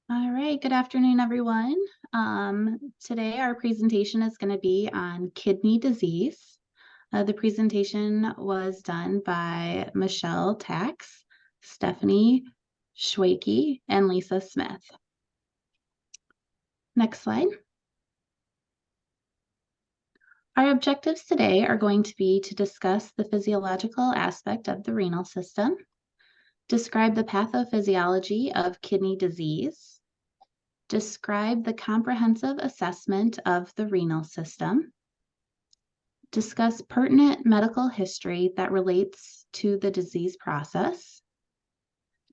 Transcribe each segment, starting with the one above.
All right, good afternoon, everyone. Today our presentation is going to be on kidney disease. The presentation was done by Michelle Tax, Stephanie Schwakey, and Lisa Smith. Next slide. Our objectives today are going to be to discuss the physiological aspect of the renal system, describe the pathophysiology of kidney disease, describe the comprehensive assessment of the renal system, discuss pertinent medical history that relates to the disease process,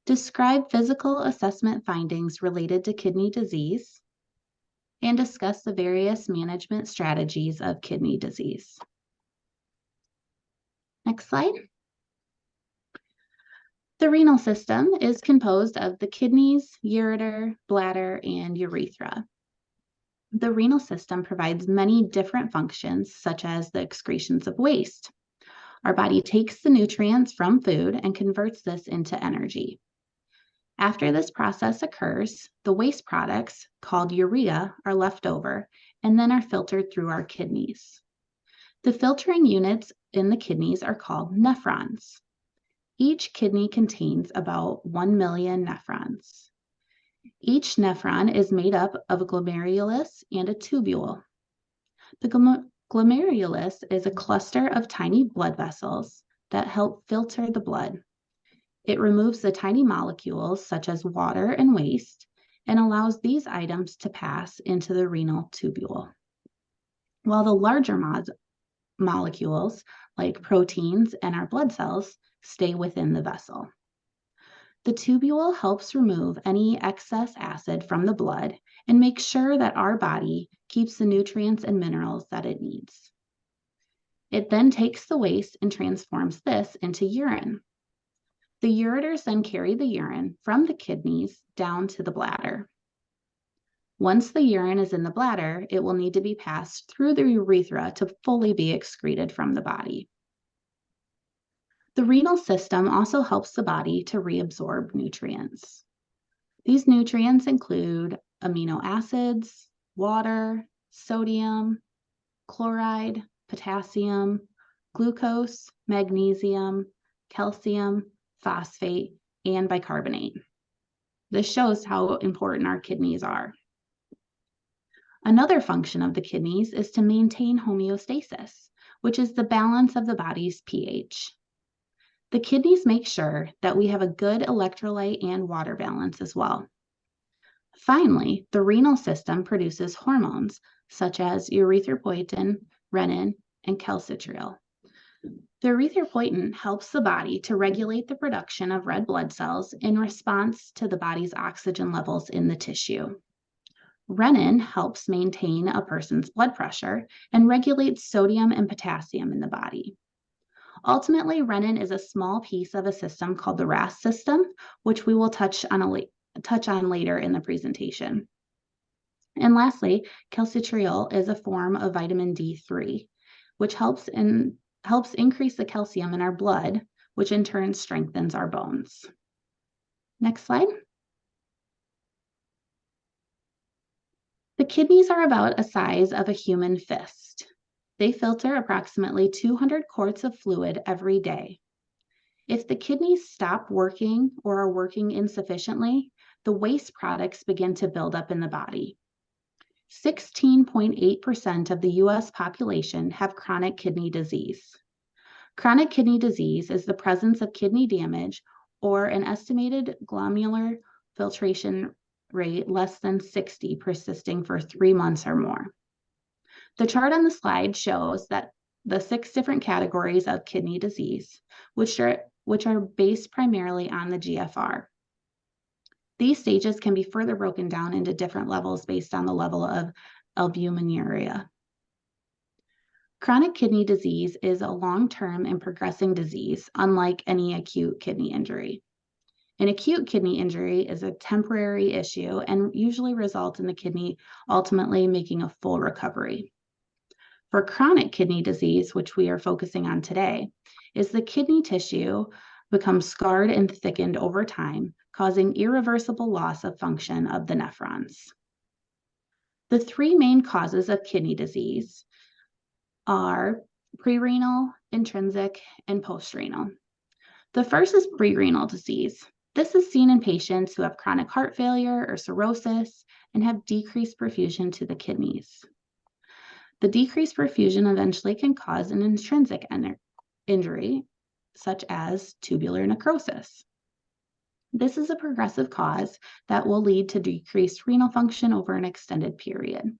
describe physical assessment findings related to kidney disease, and discuss the various management strategies of kidney disease. Next slide. The renal system is composed of the kidneys, ureter, bladder, and urethra. The renal system provides many different functions, such as the excretions of waste. Our body takes the nutrients from food and converts this into energy. After this process occurs, the waste products, called urea, are left over and then are filtered through our kidneys. The filtering units in the kidneys are called nephrons. Each kidney contains about 1 million nephrons. Each nephron is made up of a glomerulus and a tubule. The glomerulus is a cluster of tiny blood vessels that help filter the blood. It removes the tiny molecules such as water and waste and allows these items to pass into the renal tubule. While the larger molecules, like proteins and our blood cells, stay within the vessel. The tubule helps remove any excess acid from the blood and make sure that our body keeps the nutrients and minerals that it needs. It then takes the waste and transforms this into urine. The ureters then carry the urine from the kidneys down to the bladder. Once the urine is in the bladder, it will need to be passed through the urethra to fully be excreted from the body. The renal system also helps the body to reabsorb nutrients. These nutrients include amino acids, water, sodium, chloride, potassium, glucose, magnesium, calcium, phosphate, and bicarbonate. This shows how important our kidneys are. Another function of the kidneys is to maintain homeostasis, which is the balance of the body's pH. The kidneys make sure that we have a good electrolyte and water balance as well. Finally, the renal system produces hormones such as erythropoietin, renin, and calcitriol. The erythropoietin helps the body to regulate the production of red blood cells in response to the body's oxygen levels in the tissue. Renin helps maintain a person's blood pressure and regulates sodium and potassium in the body. Ultimately, renin is a small piece of a system called the RAS system, which we will touch on later in the presentation. And lastly, calcitriol is a form of vitamin D3, which helps increase the calcium in our blood, which in turn strengthens our bones. Next slide. The kidneys are about the size of a human fist. They filter approximately 200 quarts of fluid every day. If the kidneys stop working or are working insufficiently, the waste products begin to build up in the body. 16.8% of the US population have chronic kidney disease. Chronic kidney disease is the presence of kidney damage or an estimated glomerular filtration rate less than 60 persisting for 3 months or more. The chart on the slide shows that the 6 different categories of kidney disease, which are based primarily on the GFR. These stages can be further broken down into different levels based on the level of albuminuria. Chronic kidney disease is a long-term and progressing disease, unlike any acute kidney injury. An acute kidney injury is a temporary issue and usually results in the kidney ultimately making a full recovery. For chronic kidney disease, which we are focusing on today, is the kidney tissue become scarred and thickened over time, causing irreversible loss of function of the nephrons. The three main causes of kidney disease are prerenal, intrinsic, and postrenal. The first is prerenal disease. This is seen in patients who have chronic heart failure or cirrhosis and have decreased perfusion to the kidneys. The decreased perfusion eventually can cause an intrinsic injury, such as tubular necrosis. This is a progressive cause that will lead to decreased renal function over an extended period.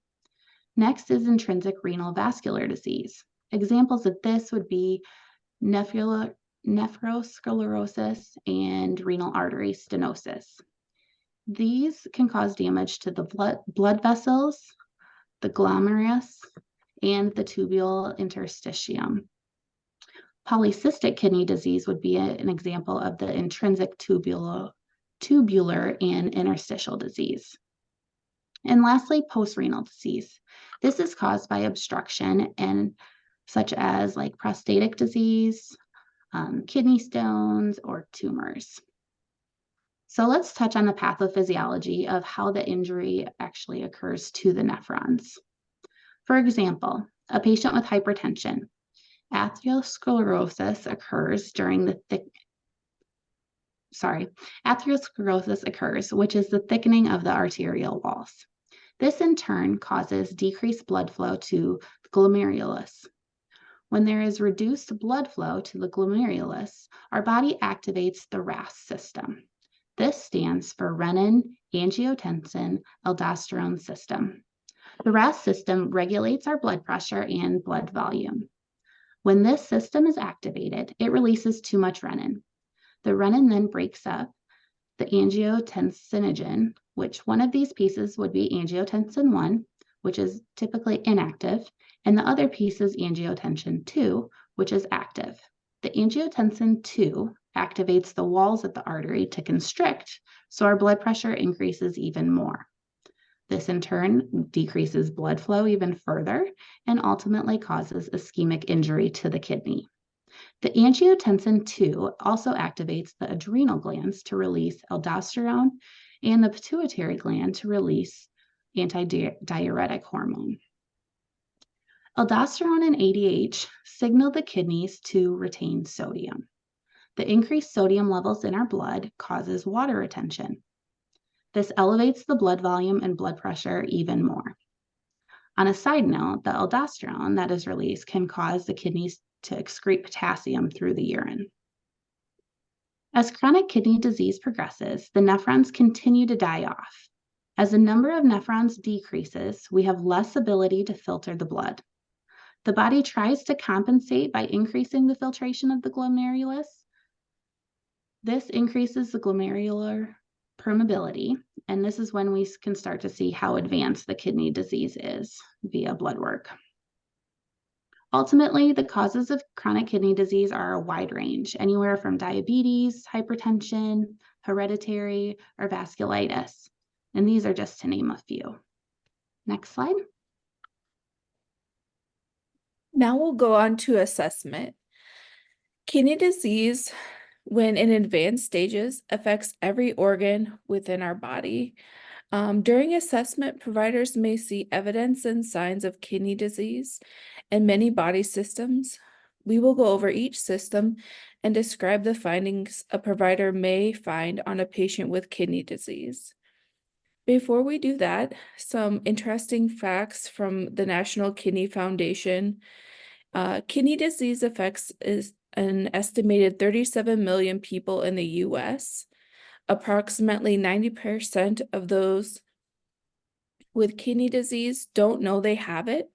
Next is intrinsic renal vascular disease. Examples of this would be nephrosclerosis and renal artery stenosis. These can cause damage to the blood vessels, the glomerulus, and the tubule interstitium. Polycystic kidney disease would be an example of the intrinsic tubular and interstitial disease. And lastly, postrenal disease. This is caused by obstruction and such as like prostatic disease, kidney stones, or tumors. So let's touch on the pathophysiology of how the injury actually occurs to the nephrons. For example, a patient with hypertension. Atherosclerosis occurs, which is the thickening of the arterial walls. This in turn causes decreased blood flow to the glomerulus. When there is reduced blood flow to the glomerulus, our body activates the RAS system. This stands for renin-angiotensin-aldosterone system. The RAS system regulates our blood pressure and blood volume. When this system is activated, it releases too much renin. The renin then breaks up the angiotensinogen, which one of these pieces would be angiotensin 1, which is typically inactive, and the other piece is angiotensin 2, which is active. The angiotensin 2 activates the walls of the artery to constrict, so our blood pressure increases even more. This in turn decreases blood flow even further and ultimately causes ischemic injury to the kidney. The angiotensin 2 also activates the adrenal glands to release aldosterone and the pituitary gland to release antidiuretic hormone. Aldosterone and ADH signal the kidneys to retain sodium. The increased sodium levels in our blood causes water retention. This elevates the blood volume and blood pressure even more. On a side note, the aldosterone that is released can cause the kidneys to excrete potassium through the urine. As chronic kidney disease progresses, the nephrons continue to die off. As the number of nephrons decreases, we have less ability to filter the blood. The body tries to compensate by increasing the filtration of the glomerulus. This increases the glomerular permeability, and this is when we can start to see how advanced the kidney disease is via blood work. Ultimately, the causes of chronic kidney disease are a wide range, anywhere from diabetes, hypertension, hereditary, or vasculitis. And these are just to name a few. Next slide. Now we'll go on to assessment. Kidney disease, when in advanced stages, affects every organ within our body. During assessment, providers may see evidence and signs of kidney disease in many body systems. We will go over each system and describe the findings a provider may find on a patient with kidney disease. Before we do that, some interesting facts from the National Kidney Foundation. Kidney disease affects an estimated 37 million people in the US. Approximately 90% of those with kidney disease don't know they have it,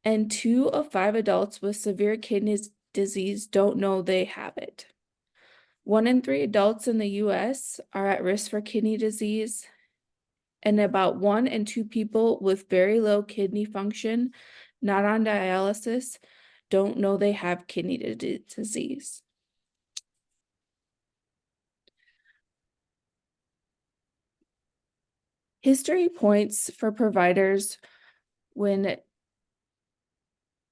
and 2 of 5 adults with severe kidney disease don't know they have it. 1 in 3 adults in the US are at risk for kidney disease, and about 1 in 2 people with very low kidney function, not on dialysis, don't know they have kidney disease. History points for providers when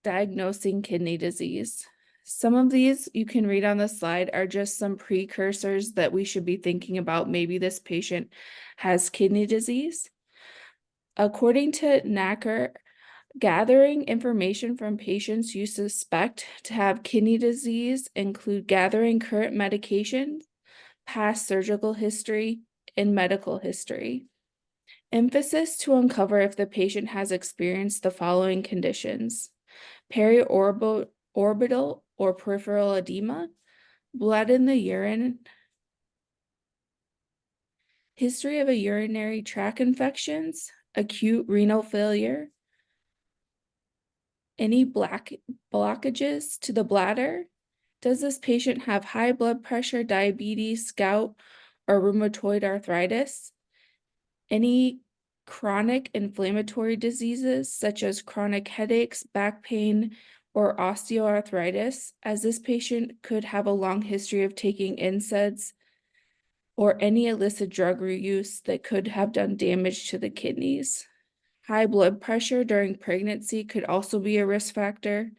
diagnosing kidney disease. Some of these you can read on the slide are just some precursors that we should be thinking about. Maybe this patient has kidney disease. According to Knacker, gathering information from patients you suspect to have kidney disease include gathering current medications, past surgical history, and medical history. Emphasis to uncover if the patient has experienced the following conditions: periorbital or peripheral edema, blood in the urine, history of a urinary tract infections, acute renal failure, any blockages to the bladder. Does this patient have high blood pressure, diabetes, gout, or rheumatoid arthritis? Any chronic inflammatory diseases such as chronic headaches, back pain, or osteoarthritis, as this patient could have a long history of taking NSAIDs or any illicit drug use that could have done damage to the kidneys. High blood pressure during pregnancy could also be a risk factor.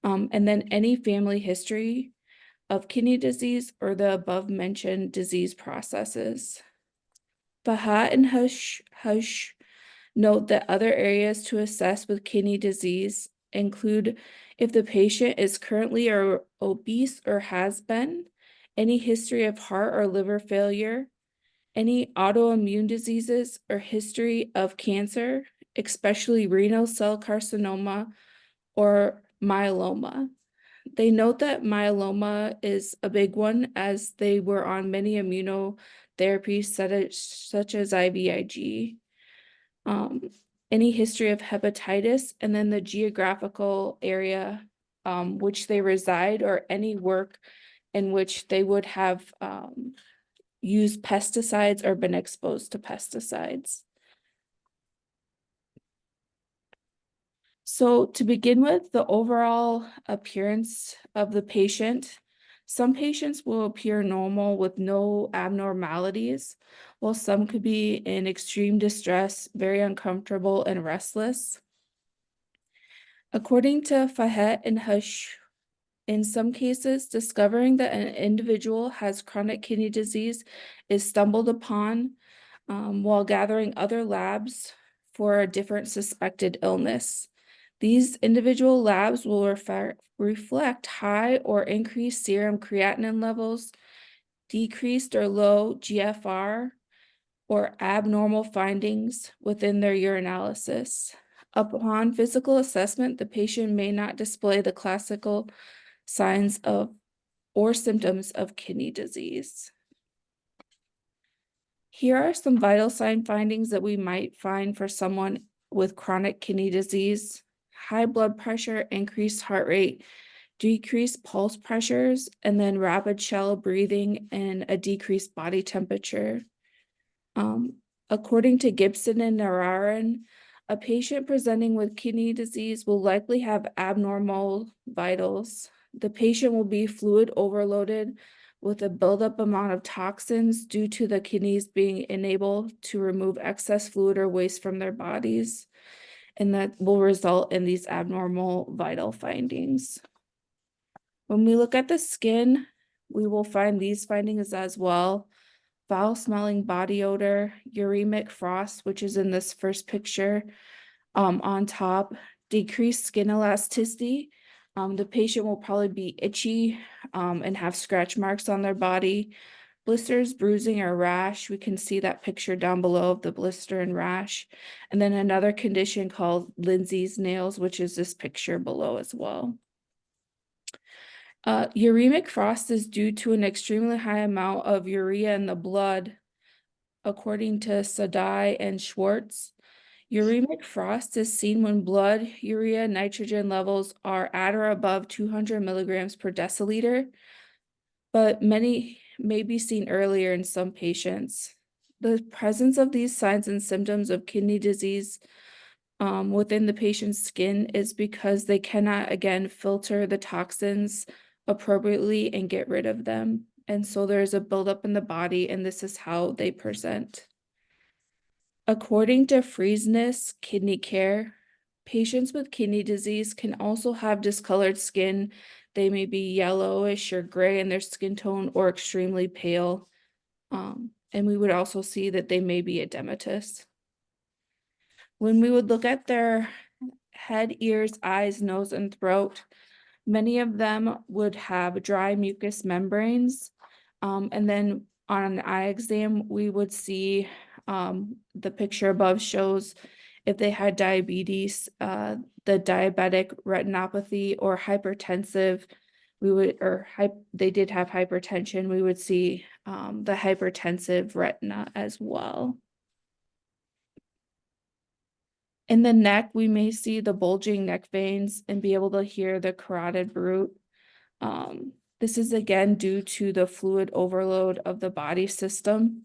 And then any family history of kidney disease or the above mentioned disease processes. Fahat and Hush note that other areas to assess with kidney disease include if the patient is currently obese or has been, any history of heart or liver failure, any autoimmune diseases or history of cancer, especially renal cell carcinoma or myeloma. They note that myeloma is a big one as they were on many immunotherapies such as IVIG. Any history of hepatitis, and then the geographical area which they reside, or any work in which they would have used pesticides or been exposed to pesticides. So to begin with, the overall appearance of the patient, some patients will appear normal with no abnormalities, while some could be in extreme distress, very uncomfortable and restless. According to Fahet and Hush, in some cases, discovering that an individual has chronic kidney disease is stumbled upon while gathering other labs for a different suspected illness. These individual labs will reflect high or increased serum creatinine levels, decreased or low GFR, or abnormal findings within their urinalysis. Upon physical assessment, the patient may not display the classical signs of or symptoms of kidney disease. Here are some vital sign findings that we might find for someone with chronic kidney disease: high blood pressure, increased heart rate, decreased pulse pressures, and then rapid shallow breathing and a decreased body temperature. According to Gibson and Narayan, a patient presenting with kidney disease will likely have abnormal vitals. The patient will be fluid overloaded with a buildup amount of toxins due to the kidneys being unable to remove excess fluid or waste from their bodies, and that will result in these abnormal vital findings. When we look at the skin, we will find these findings as well: foul-smelling body odor, uremic frost, which is in this first picture on top, decreased skin elasticity. The patient will probably be itchy and have scratch marks on their body, blisters, bruising, or rash. We can see that picture down below of the blister and rash. And then another condition called Lindsay's nails, which is this picture below as well. Uremic frost is due to an extremely high amount of urea in the blood, according to Sadai and Schwartz. Uremic frost is seen when blood urea nitrogen levels are at or above 200 milligrams per deciliter, but many may be seen earlier in some patients. The presence of these signs and symptoms of kidney disease within the patient's skin is because they cannot, again, filter the toxins appropriately and get rid of them. And so there's a buildup in the body, and this is how they present. According to Friesness Kidney Care, patients with kidney disease can also have discolored skin They may be yellowish or gray in their skin tone or extremely pale. And we would also see that they may be edematous. When we would look at their head, ears, eyes, nose, and throat, many of them would have dry mucous membranes. And then on an eye exam, we would see the picture above shows if they had diabetes, the diabetic retinopathy, or hypertensive, they did have hypertension, we would see the hypertensive retina as well. In the neck, we may see the bulging neck veins and be able to hear the carotid root. This is again due to the fluid overload of the body system.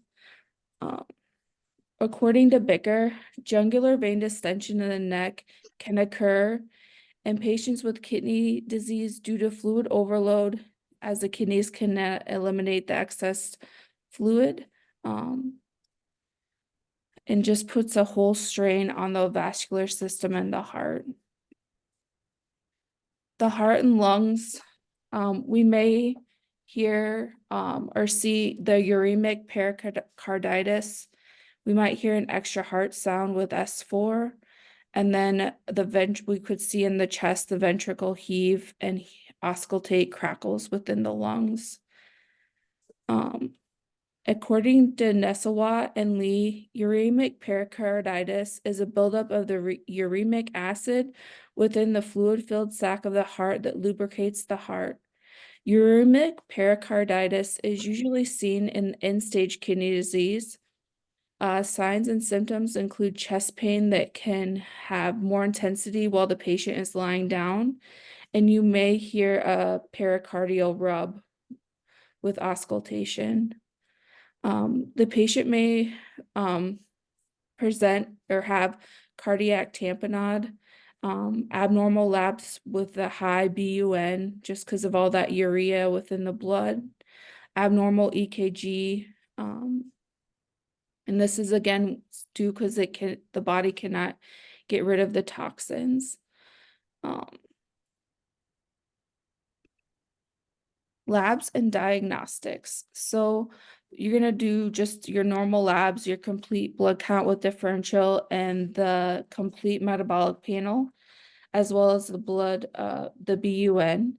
According to Bicker, jugular vein distension in the neck can occur in patients with kidney disease due to fluid overload, as the kidneys cannot eliminate the excess fluid, and just puts a whole strain on the vascular system and the heart. The heart and lungs, we may hear or see the uremic pericarditis. We might hear an extra heart sound with S4, and then we could see in the chest the ventricle heave and auscultate crackles within the lungs. According to Nesawat and Lee, uremic pericarditis is a buildup of the uremic acid within the fluid-filled sac of the heart that lubricates the heart. Uremic pericarditis is usually seen in end-stage kidney disease. Signs and symptoms include chest pain that can have more intensity while the patient is lying down, and you may hear a pericardial rub with auscultation. The patient may present or have cardiac tamponade, abnormal labs with the high BUN just because of all that urea within the blood, abnormal EKG, and this is again due because the body cannot get rid of the toxins. Labs and diagnostics. So you're going to do just your normal labs, your complete blood count with differential and the complete metabolic panel, as well as the blood, the BUN.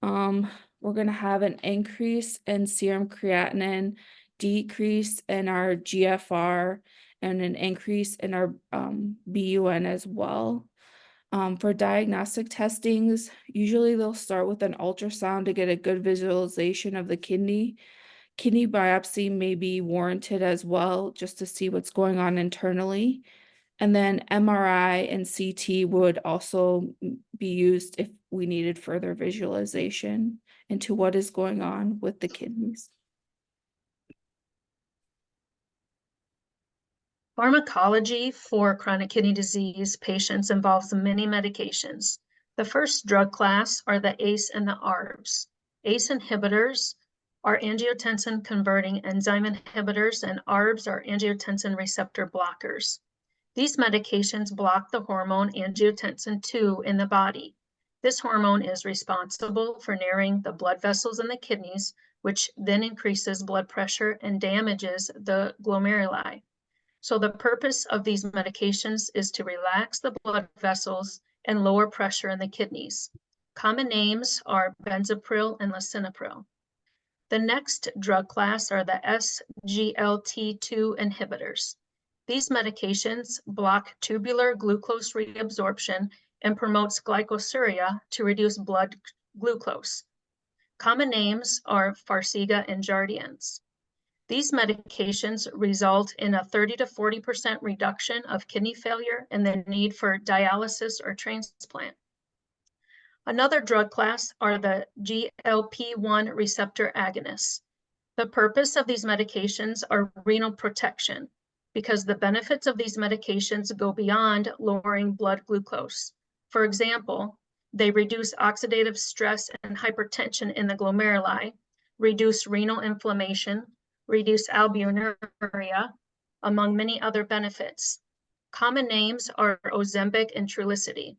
We're going to have an increase in serum creatinine, decrease in our GFR, and an increase in our BUN as well. For diagnostic testings, usually they'll start with an ultrasound to get a good visualization of the kidney. Kidney biopsy may be warranted as well, just to see what's going on internally. And then MRI and CT would also be used if we needed further visualization into what is going on with the kidneys. Pharmacology for chronic kidney disease patients involves many medications. The first drug class are the ACE and the ARBs. ACE inhibitors are angiotensin converting enzyme inhibitors, and ARBs are angiotensin receptor blockers. These medications block the hormone angiotensin II in the body. This hormone is responsible for narrowing the blood vessels in the kidneys, which then increases blood pressure and damages the glomeruli. So the purpose of these medications is to relax the blood vessels and lower pressure in the kidneys. Common names are benzapril and lisinopril. The next drug class are the SGLT2 inhibitors. These medications block tubular glucose reabsorption and promotes glycosuria to reduce blood glucose. Common names are Farxiga and Jardiance. These medications result in a 30 to 40% reduction of kidney failure and the need for dialysis or transplant. Another drug class are the GLP-1 receptor agonists. The purpose of these medications are renal protection because the benefits of these medications go beyond lowering blood glucose. For example, they reduce oxidative stress and hypertension in the glomeruli, reduce renal inflammation, reduce albuminuria, among many other benefits. Common names are Ozempic and Trulicity.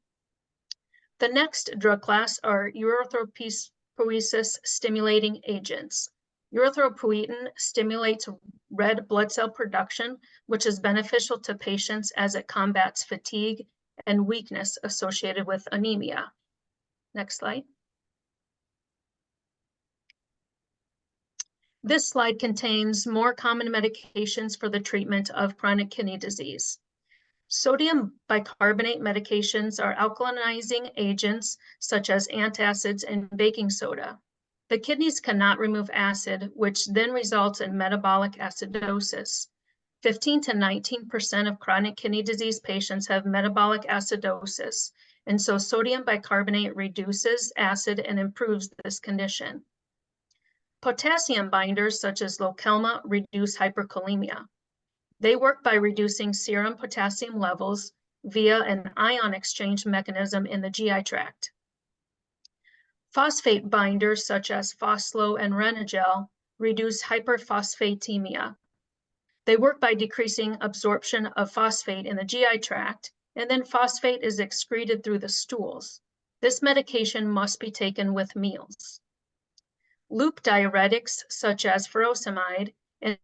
The next drug class are erythropoiesis erythropoiesis stimulating agents. Erythropoietin stimulates red blood cell production, which is beneficial to patients as it combats fatigue and weakness associated with anemia. Next slide. This slide contains more common medications for the treatment of chronic kidney disease. Sodium bicarbonate medications are alkalinizing agents such as antacids and baking soda. The kidneys cannot remove acid, which then results in metabolic acidosis. 15 to 19% of chronic kidney disease patients have metabolic acidosis, and so sodium bicarbonate reduces acid and improves this condition. Potassium binders such as Lokelma reduce hyperkalemia. They work by reducing serum potassium levels via an ion exchange mechanism in the GI tract. Phosphate binders such as Foslo and Renagel reduce hyperphosphatemia. They work by decreasing absorption of phosphate in the GI tract, and then phosphate is excreted through the stools. This medication must be taken with meals. Loop diuretics such as furosemide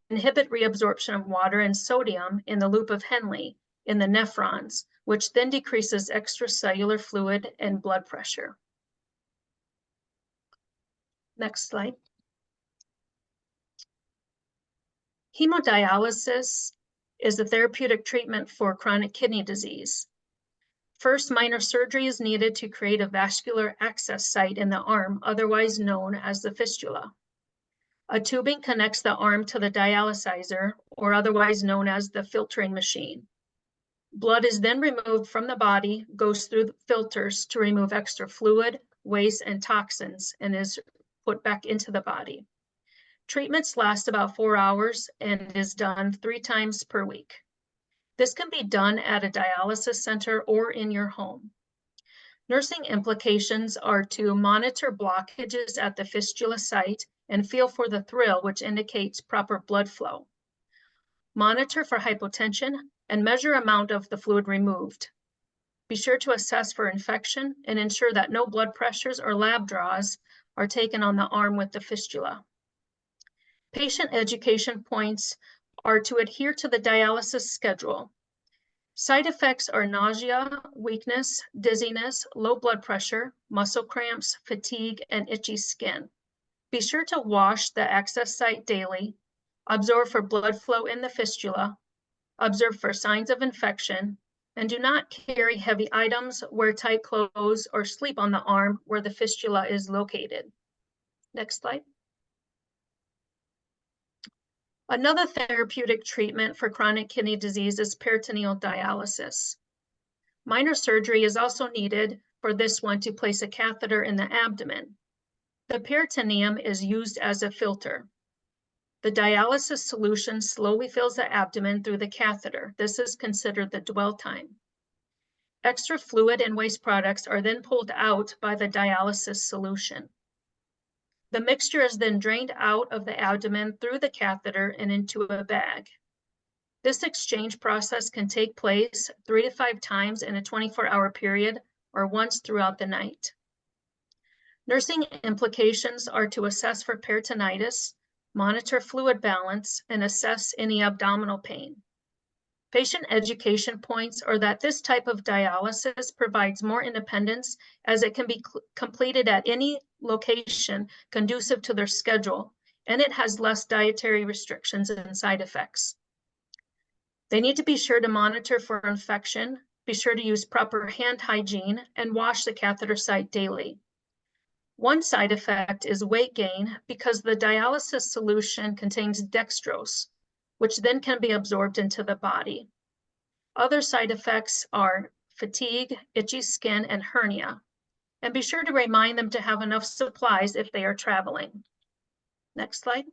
inhibit reabsorption of water and sodium in the loop of Henle in the nephrons, which then decreases extracellular fluid and blood pressure. Next slide. Hemodialysis is a therapeutic treatment for chronic kidney disease. First, minor surgery is needed to create a vascular access site in the arm, otherwise known as the fistula. A tubing connects the arm to the dialyzer, or otherwise known as the filtering machine. Blood is then removed from the body, goes through the filters to remove extra fluid, waste, and toxins, and is put back into the body. Treatments last about 4 hours and is done 3 times per week. This can be done at a dialysis center or in your home. Nursing implications are to monitor blockages at the fistula site and feel for the thrill, which indicates proper blood flow. Monitor for hypotension and measure amount of the fluid removed. Be sure to assess for infection and ensure that no blood pressures or lab draws are taken on the arm with the fistula. Patient education points are to adhere to the dialysis schedule. Side effects are nausea, weakness, dizziness, low blood pressure, muscle cramps, fatigue, and itchy skin. Be sure to wash the access site daily, observe for blood flow in the fistula, observe for signs of infection, and do not carry heavy items, wear tight clothes, or sleep on the arm where the fistula is located. Next slide. Another therapeutic treatment for chronic kidney disease is peritoneal dialysis. Minor surgery is also needed for this one to place a catheter in the abdomen. The peritoneum is used as a filter. The dialysis solution slowly fills the abdomen through the catheter. This is considered the dwell time. Extra fluid and waste products are then pulled out by the dialysis solution. The mixture is then drained out of the abdomen through the catheter and into a bag. This exchange process can take place 3 to 5 times in a 24-hour period or once throughout the night. Nursing implications are to assess for peritonitis, monitor fluid balance, and assess any abdominal pain. Patient education points are that this type of dialysis provides more independence as it can be completed at any location conducive to their schedule, and it has less dietary restrictions and side effects. They need to be sure to monitor for infection, be sure to use proper hand hygiene, and wash the catheter site daily. One side effect is weight gain because the dialysis solution contains dextrose, which then can be absorbed into the body. Other side effects are fatigue, itchy skin, and hernia. And be sure to remind them to have enough supplies if they are traveling. Next slide.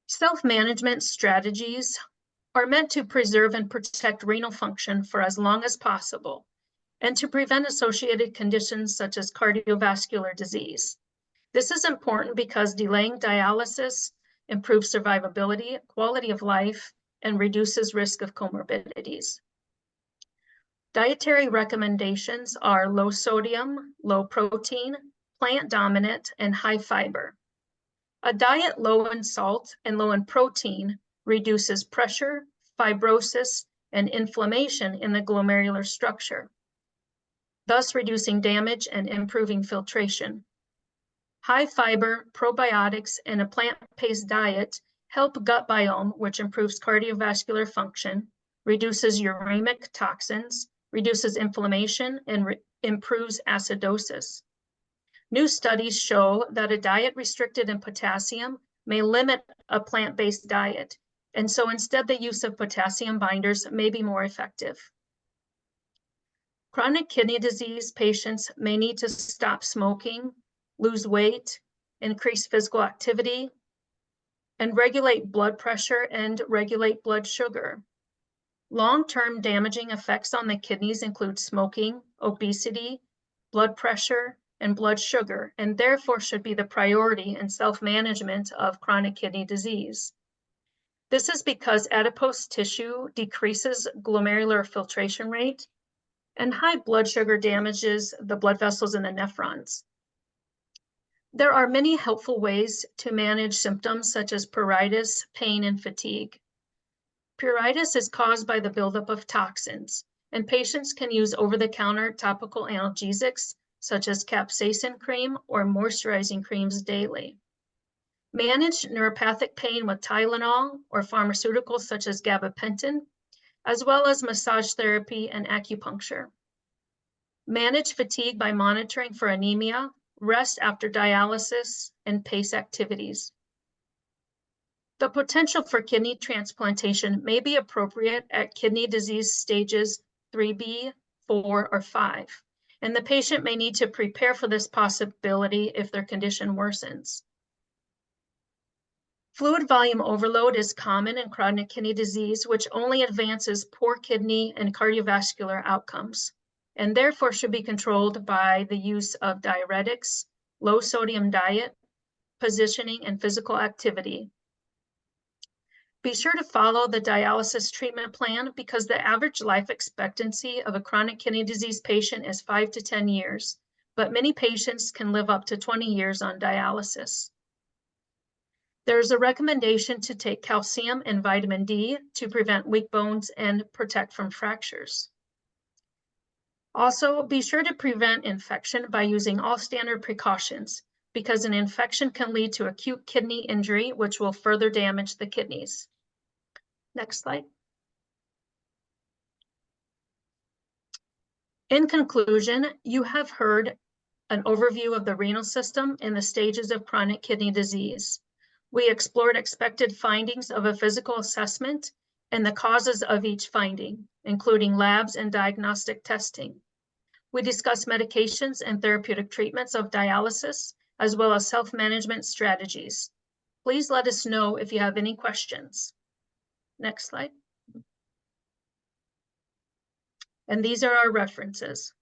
Self-management strategies are meant to preserve and protect renal function for as long as possible and to prevent associated conditions such as cardiovascular disease. This is important because delaying dialysis improves survivability, quality of life, and reduces risk of comorbidities. Dietary recommendations are low sodium, low protein, plant dominant, and high fiber. A diet low in salt and low in protein reduces pressure, fibrosis, and inflammation in the glomerular structure, thus reducing damage and improving filtration. High fiber, probiotics, and a plant-based diet help gut biome, which improves cardiovascular function, reduces uremic toxins, reduces inflammation, and improves acidosis. New studies show that a diet restricted in potassium may limit a plant-based diet, and so instead the use of potassium binders may be more effective. Chronic kidney disease patients may need to stop smoking, lose weight, increase physical activity, and regulate blood pressure and regulate blood sugar. Long-term damaging effects on the kidneys include smoking, obesity, blood pressure, and blood sugar, and therefore should be the priority in self-management of chronic kidney disease. This is because adipose tissue decreases glomerular filtration rate, and high blood sugar damages the blood vessels and the nephrons. There are many helpful ways to manage symptoms such as pruritus, pain, and fatigue. Pruritus is caused by the buildup of toxins, and patients can use over-the-counter topical analgesics such as capsaicin cream or moisturizing creams daily. Manage neuropathic pain with Tylenol or pharmaceuticals such as gabapentin, as well as massage therapy and acupuncture. Manage fatigue by monitoring for anemia, rest after dialysis, and pace activities. The potential for kidney transplantation may be appropriate at kidney disease stages 3B, 4, or 5, and the patient may need to prepare for this possibility if their condition worsens. Fluid volume overload is common in chronic kidney disease, which only advances poor kidney and cardiovascular outcomes, and therefore should be controlled by the use of diuretics, low sodium diet, positioning, and physical activity. Be sure to follow the dialysis treatment plan because the average life expectancy of a chronic kidney disease patient is 5 to 10 years, but many patients can live up to 20 years on dialysis. There's a recommendation to take calcium and vitamin D to prevent weak bones and protect from fractures. Also, be sure to prevent infection by using all standard precautions because an infection can lead to acute kidney injury, which will further damage the kidneys. Next slide. In conclusion, you have heard an overview of the renal system and the stages of chronic kidney disease. We explored expected findings of a physical assessment and the causes of each finding, including labs and diagnostic testing. We discussed medications and therapeutic treatments of dialysis, as well as self-management strategies. Please let us know if you have any questions. Next slide. And these are our references.